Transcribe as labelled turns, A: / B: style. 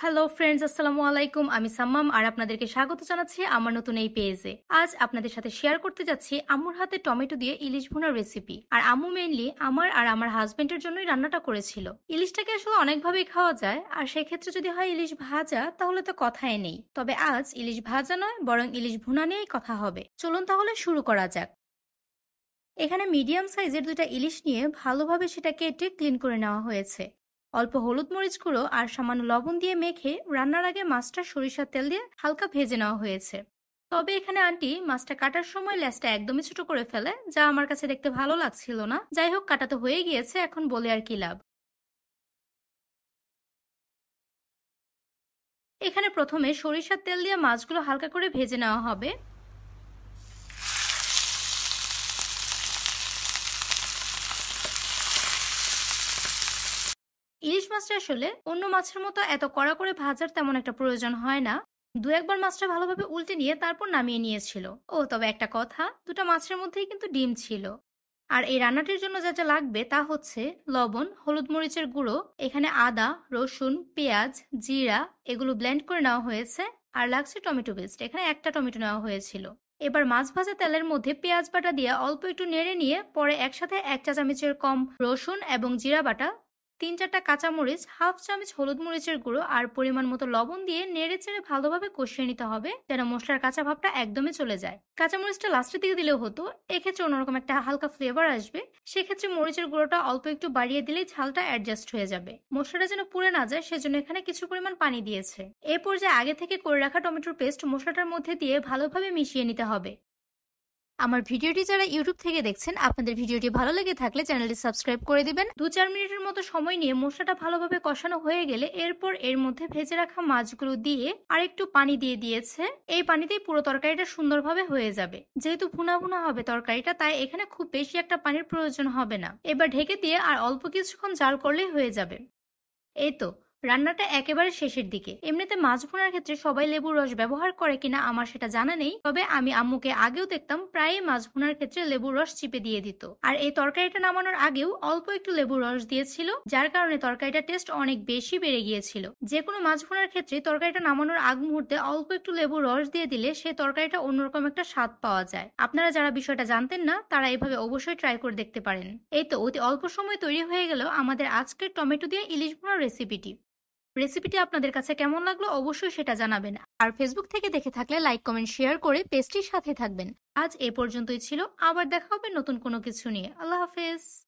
A: Hello friends, আসসালামু আলাইকুম। আমি সাম্মাম আর আপনাদেরকে স্বাগত জানাচ্ছি আমার নতুন এই পেজে। আজ আপনাদের সাথে শেয়ার করতে যাচ্ছি আম্মুর হাতে টমেটো দিয়ে ইলিশ ভুনার রেসিপি। আর আম্মু মেইনলি আমার আর আমার হাজবেন্ডের জন্যই রান্নাটা করেছিল। ইলিশটাকে আসলে অনেকভাবেই খাওয়া যায়, আর সেক্ষেত্রে যদি হয় ইলিশ ভাজা তাহলে তো কথাই নেই। তবে আজ ইলিশ ভাজা নয়, বরং ইলিশ ভুনা নিয়েই কথা হবে। চলুন তাহলে শুরু করা যাক। এখানে মিডিয়াম সাইজের দুটা ইলিশ নিয়ে ভালোভাবে সেটা কেটে ক্লিন করে নেওয়া হয়েছে। অল্প হলুদ মরিচ গুঁড়ো আর সামান্য লবণ দিয়ে মেখে রান্নার আগে মাছটা সরিষার তেল দিয়ে হালকা ভেজে নেওয়া হয়েছে। তবে এখানে আন্টি মাছটা কাটার সময় লেজটা একদমই ছোট করে ফেলে, যা আমার কাছে দেখতে ভালো লাগছিল না। যাই হোক, কাটা তো হয়ে গিয়েছে, এখন বলে আর কি লাভ। এখানে প্রথমে সরিষার তেল দিয়ে মাছগুলো হালকা করে ভেজে নেওয়া হবে। ইলিশ মাছটা আসলে অন্য মাছের মতো এত কড়া করে ভাজার তেমন একটা প্রয়োজন হয় না। দু একবার মাছটা ভালোভাবে উল্টে নিয়ে তারপর নামিয়ে নিয়েছিল। ও তবে একটা কথা, দুটো মাছের মধ্যেই কিন্তু ডিম ছিল। আর এই রান্নাটির জন্য যা যা লাগবে তা হচ্ছে লবণ, হলুদ মরিচের গুঁড়ো, এখানে আদা, রসুন, পেঁয়াজ, জিরা এগুলো ব্লেন্ড করে নেওয়া হয়েছে। আর লাগছে টমেটো পেস্ট, এখানে একটা টমেটো নেওয়া হয়েছিল। এবার মাছ ভাজা তেলের মধ্যে পেঁয়াজ বাটা দিয়ে অল্প একটু নেড়ে নিয়ে পরে একসাথে 1 চা চামচের কম রসুন এবং জিরা বাটা, 3-4টা কাঁচামরিচ, হাফ চামচ হলুদ মরিচের গুঁড়ো আর পরিমাণ মতো লবণ দিয়ে নেড়ে চেড়ে ভালোভাবে কষিয়ে নিতে হবে, যেন মশলার কাঁচা ভাবটা একদমই চলে যায়। কাঁচামরিচটা লাস্টের দিকে দিলেও হতো, এক্ষেত্রে অন্যরকম একটা হালকা ফ্লেভার আসবে। সেক্ষেত্রে মরিচের গুঁড়োটা অল্প একটু বাড়িয়ে দিলেই ঝালটা অ্যাডজাস্ট হয়ে যাবে। মশলাটা যেন পুড়ে না যায় সেজন্য এখানে কিছু পরিমাণ পানি দিয়েছে। এ পর্যায়ে আগে থেকে করে রাখা টমেটোর পেস্ট মশলাটার মধ্যে দিয়ে ভালোভাবে মিশিয়ে নিতে হবে। আমার ভিডিওটি যারা ইউটিউব থেকে দেখছেন, আপনাদের ভিডিওটি ভালো লেগে থাকলে চ্যানেলটি সাবস্ক্রাইব করে দিবেন। 2-4 মিনিটের মতো সময় নিয়ে মশলাটা ভালোভাবে কষানো হয়ে গেলে এরপর এর মধ্যে ভেজে রাখা মাছগুলো দিয়ে আর একটু পানি দিয়ে দিয়েছে। এই পানিতেই পুরো তরকারিটা সুন্দরভাবে হয়ে যাবে। যেহেতু ভুনা ভুনা হবে তরকারিটা, তাই এখানে খুব বেশি একটা পানির প্রয়োজন হবে না। এবার ঢেকে দিয়ে আর অল্প কিছুক্ষণ জাল করলেই হয়ে যাবে। এই তো, রান্নাটা একেবারে শেষের দিকে। এমনিতে মাছ ভুনার ক্ষেত্রে সবাই লেবুর রস ব্যবহার করে কিনা আমার সেটা জানা নেই, তবে আমি আম্মুকে আগেও দেখতাম প্রায়ই মাছ ভুনার ক্ষেত্রে লেবুর রস চিপে দিয়ে দিত। আর এই তরকারিটা নামানোর আগেও অল্প একটু লেবুর রস দিয়েছিল, যার কারণে তরকারিটার টেস্ট অনেক বেশি বেড়ে গিয়েছিল। যে কোনো মাছ ভুনার ক্ষেত্রে তরকারিটা নামানোর আগ মুহূর্তে অল্প একটু লেবুর রস দিয়ে দিলে সে তরকারিটা অন্যরকম একটা স্বাদ পাওয়া যায়। আপনারা যারা বিষয়টা জানতেন না তারা এভাবে অবশ্যই ট্রাই করে দেখতে পারেন। এই তো, অতি অল্প সময় তৈরি হয়ে গেল আমাদের আজকের টমেটো দিয়ে ইলিশ ভুনার রেসিপিটি আপনাদের কাছে কেমন লাগলো অবশ্যই সেটা জানাবেন। আর ফেসবুক থেকে দেখে থাকলে লাইক, কমেন্ট, শেয়ার করে পেজটির সাথে থাকবেন। আজ এ পর্যন্তই ছিল, আবার দেখা হবে নতুন কোনো কিছু নিয়ে। আল্লাহ হাফেজ।